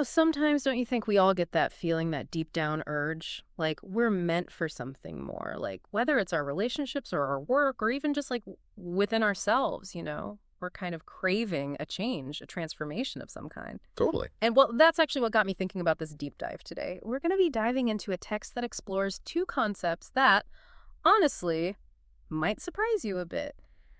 Sometimes don't you think we all get that feeling, that deep down urge? Like we're meant for something more, like whether it's our relationships or our work or even just like within ourselves. We're kind of craving a change, a transformation of some kind. Totally. And well, that's actually what got me thinking about this deep dive today. We're going to be diving into a text that explores two concepts that, honestly, might surprise you a bit: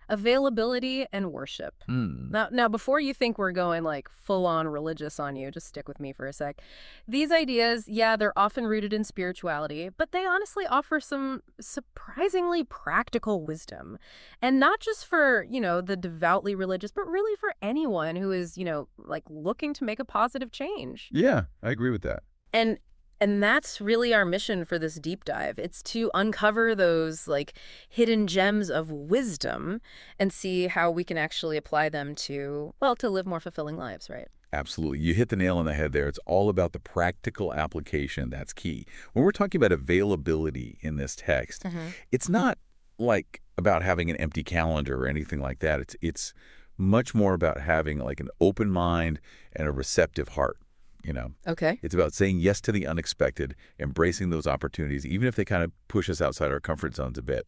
availability and worship. Hmm. Now, before you think we're going like full on religious on you, just stick with me for a sec. These ideas, yeah, they're often rooted in spirituality, but they honestly offer some surprisingly practical wisdom. And not just for the devoutly religious, but really for anyone who is like looking to make a positive change. Yeah, I agree with that. And and that's really our mission for this deep dive. It's to uncover those like hidden gems of wisdom and see how we can actually apply them to live more fulfilling lives, right? Absolutely. You hit the nail on the head there. It's all about the practical application that's key. When we're talking about availability in this text, Hmm. it's not like about having an empty calendar or anything like that. It's much more about having like an open mind and a receptive heart, you know. Okay. It's about saying yes to the unexpected, embracing those opportunities, even if they kind of push us outside our comfort zones a bit,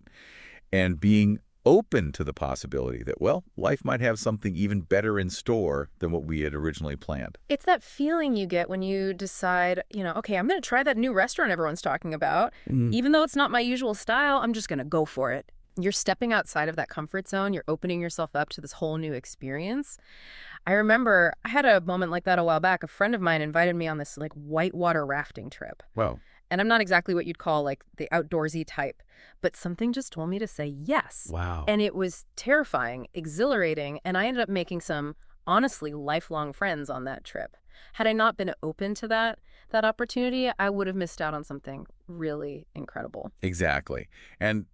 and being open to the possibility that, well, life might have something even better in store than what we had originally planned. It's that feeling you get when you decide, okay, I'm going to try that new restaurant everyone's talking about. Mm. Even though it's not my usual style, I'm just going to go for it. You're stepping outside of that comfort zone. You're opening yourself up to this whole new experience. I remember I had a moment like that a while back. A friend of mine invited me on this like whitewater rafting trip. Well, And I'm not exactly what you'd call like the outdoorsy type, but something just told me to say yes. wow. And it was terrifying, exhilarating, and I ended up making some honestly lifelong friends on that trip. Had I not been open to that opportunity, I would have missed out on something really incredible. Exactly. And,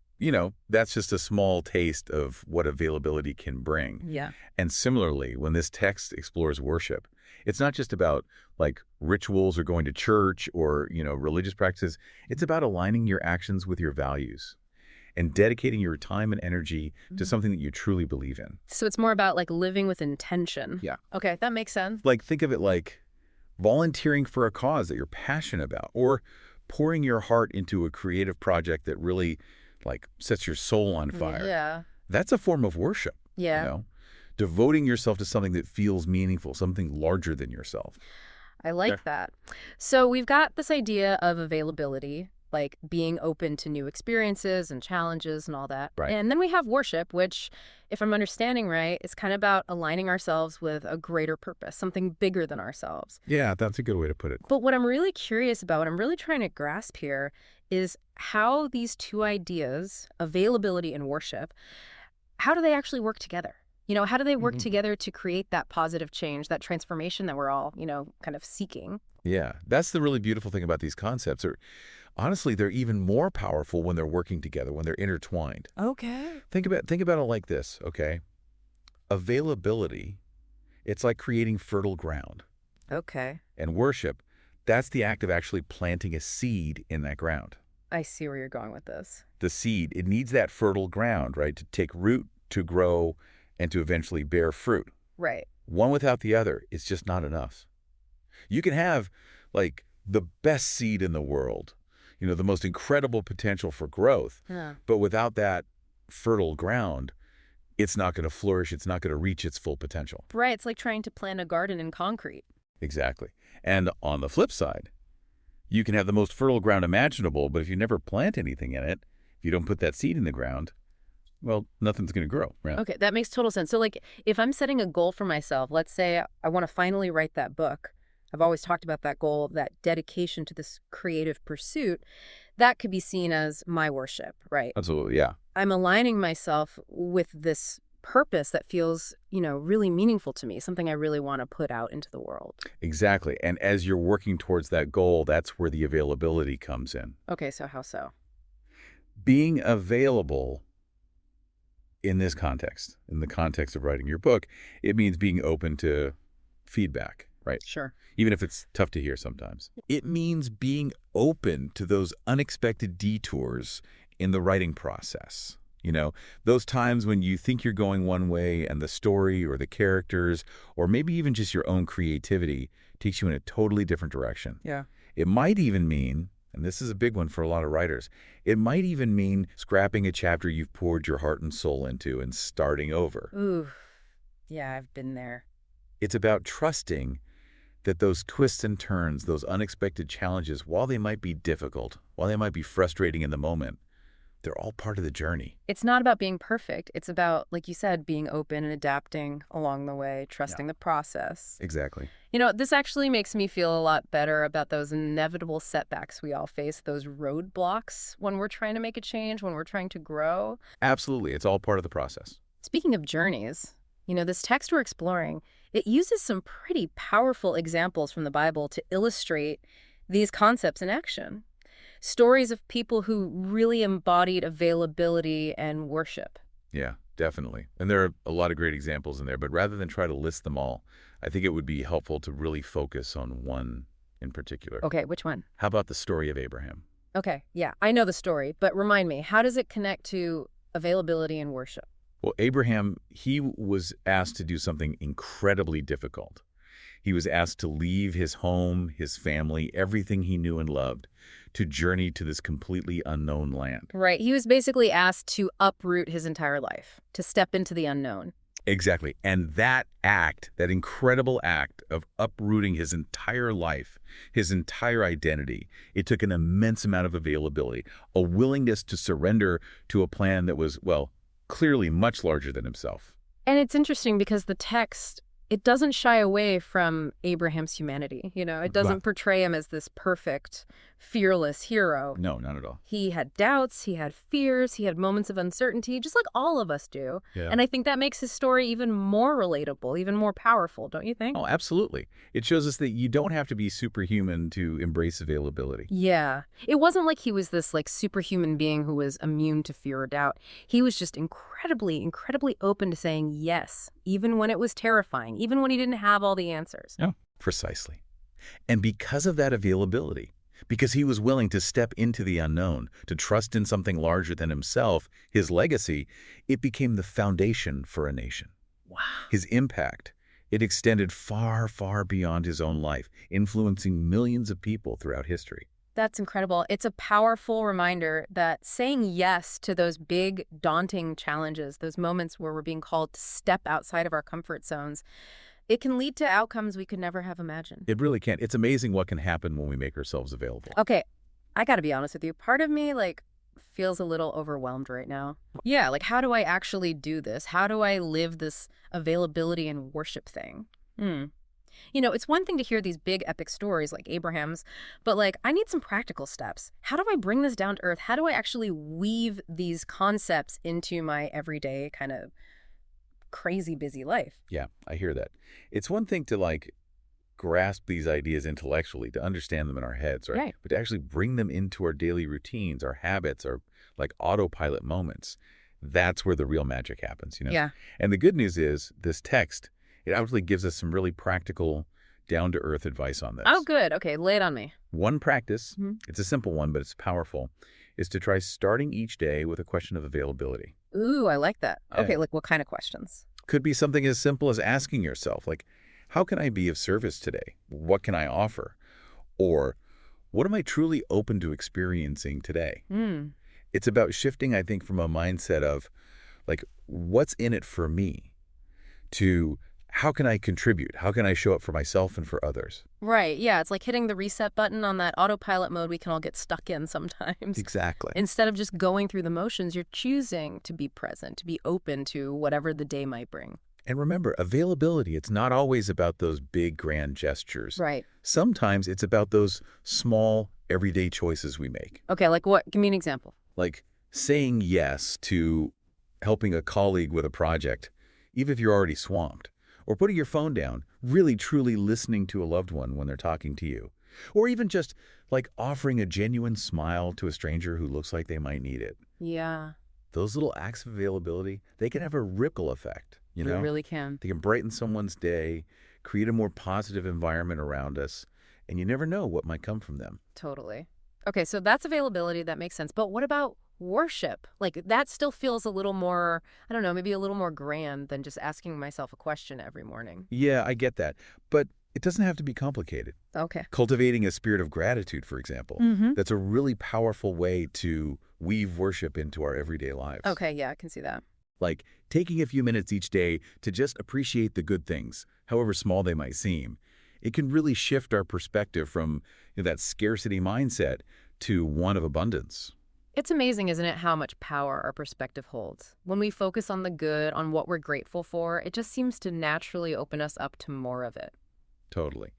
that's just a small taste of what availability can bring. Yeah. And similarly, when this text explores worship, it's not just about like rituals or going to church or, religious practices. It's about aligning your actions with your values and dedicating your time and energy to something that you truly believe in. So it's more about like living with intention. Yeah. Okay, that makes sense. Like think of it like volunteering for a cause that you're passionate about or pouring your heart into a creative project that really like sets your soul on fire. Yeah. That's a form of worship, Yeah. devoting yourself to something that feels meaningful, something larger than yourself. I like that. So we've got this idea of availability, like being open to new experiences and challenges and all that. Right. And then we have worship, which, if I'm understanding right, is kind of about aligning ourselves with a greater purpose, something bigger than ourselves. Yeah, that's a good way to put it. But what I'm really curious about, what I'm really trying to grasp here, is how these two ideas, availability and worship, how do they actually work together? How do they work Mhm. together to create that positive change, that transformation that we're all kind of seeking? Yeah, that's the really beautiful thing about these concepts. Honestly, they're even more powerful when they're working together, when they're intertwined. Okay. Think about it like this, okay? Availability, it's like creating fertile ground. Okay. And worship, that's the act of actually planting a seed in that ground. I see where you're going with this. The seed, it needs that fertile ground, right, to take root, to grow, and to eventually bear fruit. Right. One without the other is just not enough. You can have, like, the best seed in the world, the most incredible potential for growth, Yeah. but without that fertile ground, it's not going to flourish. It's not going to reach its full potential. Right. It's like trying to plant a garden in concrete. Exactly. And on the flip side, you can have the most fertile ground imaginable, but if you never plant anything in it, if you don't put that seed in the ground, well, nothing's going to grow. Right? Okay, that makes total sense. So, like, if I'm setting a goal for myself, let's say I want to finally write that book. I've always talked about that goal, that dedication to this creative pursuit. That could be seen as my worship, right? Absolutely, yeah. I'm aligning myself with this purpose that feels really meaningful to me, something I really want to put out into the world. Exactly. And as you're working towards that goal, that's where the availability comes in. Okay, so how so? Being available in this context, in the context of writing your book, it means being open to feedback, right? Sure. Even if it's tough to hear sometimes. It means being open to those unexpected detours in the writing process. Those times when you think you're going one way and the story or the characters or maybe even just your own creativity takes you in a totally different direction. Yeah. It might even mean, and this is a big one for a lot of writers, it might even mean scrapping a chapter you've poured your heart and soul into and starting over. Ooh, yeah, I've been there. It's about trusting that those twists and turns, those unexpected challenges, while they might be difficult, while they might be frustrating in the moment, they're all part of the journey. It's not about being perfect. It's about, like you said, being open and adapting along the way, Yeah, trusting the process. exactly. This actually makes me feel a lot better about those inevitable setbacks we all face, those roadblocks when we're trying to make a change, when we're trying to grow. Absolutely. It's all part of the process. Speaking of journeys, this text we're exploring, it uses some pretty powerful examples from the Bible to illustrate these concepts in action. Stories of people who really embodied availability and worship. Yeah, definitely. And there are a lot of great examples in there, but rather than try to list them all, I think it would be helpful to really focus on one in particular. Okay, which one? How about the story of Abraham? Okay, yeah, I know the story, but remind me, how does it connect to availability and worship? Well, Abraham, he was asked to do something incredibly difficult. He was asked to leave his home, his family, everything he knew and loved, to journey to this completely unknown land. Right, he was basically asked to uproot his entire life, to step into the unknown. Exactly. And that act, that incredible act of uprooting his entire life, his entire identity, it took an immense amount of availability, a willingness to surrender to a plan that was, well, clearly much larger than himself. And it's interesting because the text, it doesn't shy away from Abraham's humanity. It doesn't portray him as this perfect, fearless hero. No, not at all. He had doubts, he had fears, he had moments of uncertainty, just like all of us do. Yeah. And I think that makes his story even more relatable, even more powerful, don't you think? Oh, absolutely. It shows us that you don't have to be superhuman to embrace availability. Yeah. It wasn't like he was this superhuman being who was immune to fear or doubt. He was just incredibly, incredibly open to saying yes, even when it was terrifying, even when he didn't have all the answers. Yeah, precisely. And because of that availability, because he was willing to step into the unknown, to trust in something larger than himself, his legacy, it became the foundation for a nation. Wow. His impact, it extended far, far beyond his own life, influencing millions of people throughout history. That's incredible. It's a powerful reminder that saying yes to those big, daunting challenges, those moments where we're being called to step outside of our comfort zones, it can lead to outcomes we could never have imagined. It really can. It's amazing what can happen when we make ourselves available. Okay, I gotta be honest with you. Part of me, feels a little overwhelmed right now. Yeah, how do I actually do this? How do I live this availability and worship thing? It's one thing to hear these big epic stories like Abraham's, but I need some practical steps. How do I bring this down to earth? How do I actually weave these concepts into my everyday kind of crazy busy life? Yeah, I hear that. It's one thing to grasp these ideas intellectually, to understand them in our heads, right? Right. But to actually bring them into our daily routines, our habits, our autopilot moments, that's where the real magic happens. Yeah. And the good news is this text, it actually gives us some really practical, down-to-earth advice on this. Oh, good. Okay, lay it on me. One practice, it's a simple one, but it's powerful, is to try starting each day with a question of availability. Ooh, I like that. Yeah. Okay, what kind of questions? Could be something as simple as asking yourself, how can I be of service today? What can I offer? Or what am I truly open to experiencing today? It's about shifting, I think, from a mindset of, what's in it for me to how can I contribute? How can I show up for myself and for others? Right, yeah, it's like hitting the reset button on that autopilot mode we can all get stuck in sometimes. Exactly. Instead of just going through the motions, you're choosing to be present, to be open to whatever the day might bring. And remember, availability, it's not always about those big, grand gestures. Right. Sometimes it's about those small, everyday choices we make. Okay, like what? Give me an example. Like saying yes to helping a colleague with a project, even if you're already swamped. Or putting your phone down, really truly listening to a loved one when they're talking to you. Or even just offering a genuine smile to a stranger who looks like they might need it. Yeah. Those little acts of availability, they can have a ripple effect, They really can. They can brighten someone's day, create a more positive environment around us, and you never know what might come from them. Totally. Okay, so that's availability. That makes sense. But what about worship? That still feels a little more, maybe a little more grand than just asking myself a question every morning. Yeah, I get that. But It doesn't have to be complicated. Okay. Cultivating a spirit of gratitude, for example, Mm-hmm. that's a really powerful way to weave worship into our everyday lives. Okay, yeah, I can see that. Like taking a few minutes each day to just appreciate the good things, however small they might seem. It can really shift our perspective from that scarcity mindset to one of abundance. It's amazing, isn't it, how much power our perspective holds. When we focus on the good, on what we're grateful for, it just seems to naturally open us up to more of it. Totally.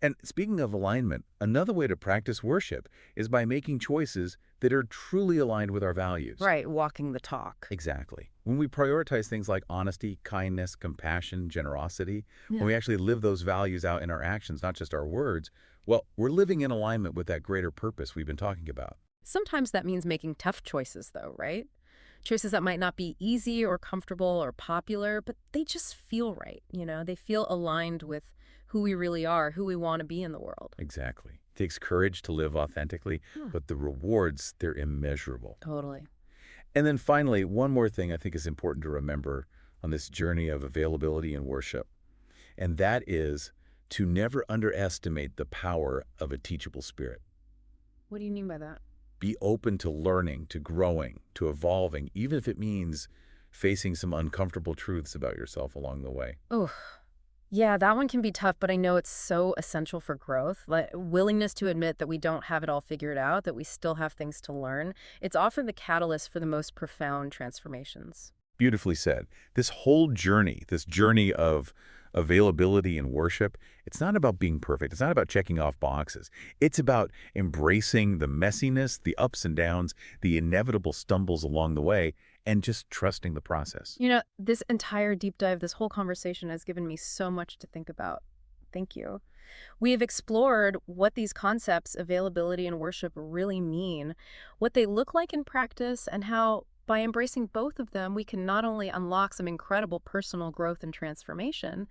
And speaking of alignment, another way to practice worship is by making choices that are truly aligned with our values. Right, walking the talk. Exactly. When we prioritize things like honesty, kindness, compassion, generosity, when Yeah. we actually live those values out in our actions, not just our words, well, we're living in alignment with that greater purpose we've been talking about. Sometimes that means making tough choices, though, right? Choices that might not be easy or comfortable or popular, but they just feel right. They feel aligned with who we really are, who we want to be in the world. Exactly. It takes courage to live authentically, Hmm. but the rewards, they're immeasurable. Totally. And then finally, one more thing I think is important to remember on this journey of availability and worship, and that is to never underestimate the power of a teachable spirit. What do you mean by that? Be open to learning, to growing, to evolving, even if it means facing some uncomfortable truths about yourself along the way. Oh, yeah, that one can be tough, but I know it's so essential for growth. Like willingness to admit that we don't have it all figured out, that we still have things to learn. It's often the catalyst for the most profound transformations. Beautifully said. This whole journey, this journey of availability and worship, it's not about being perfect. It's not about checking off boxes. It's about embracing the messiness, the ups and downs, the inevitable stumbles along the way, and just trusting the process. This entire deep dive, this whole conversation has given me so much to think about. Thank you. We have explored what these concepts, availability and worship, really mean, what they look like in practice, and how, by embracing both of them, we can not only unlock some incredible personal growth and transformation,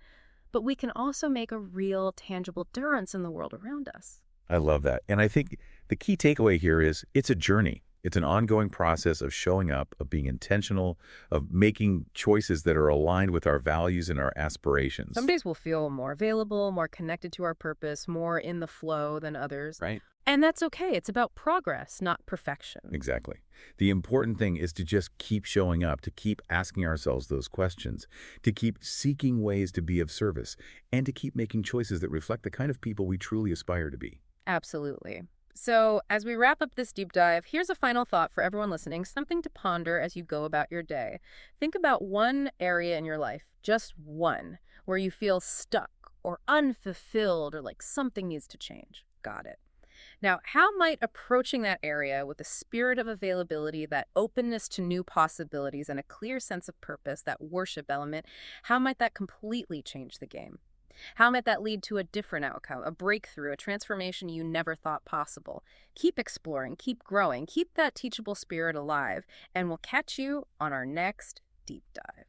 but we can also make a real, tangible difference in the world around us. I love that. And I think the key takeaway here is it's a journey. It's an ongoing process of showing up, of being intentional, of making choices that are aligned with our values and our Some aspirations. days we'll feel more available, more connected to our purpose, more in the flow than others. Right? And that's okay. It's about progress, not perfection. Exactly. The important thing is to just keep showing up, to keep asking ourselves those questions, to keep seeking ways to be of service, and to keep making choices that reflect the kind of people we truly aspire to be. Absolutely. So, as we wrap up this deep dive, here's a final thought for everyone listening, something to ponder as you go about your day. Think about one area in your life, just one, where you feel stuck or unfulfilled or like something needs to change. Got it. Now, how might approaching that area with a spirit of availability, that openness to new possibilities, and a clear sense of purpose, that worship element, how might that completely change the game? How might that lead to a different outcome, a breakthrough, a transformation you never thought possible? Keep exploring, keep growing, keep that teachable spirit alive, and we'll catch you on our next deep dive.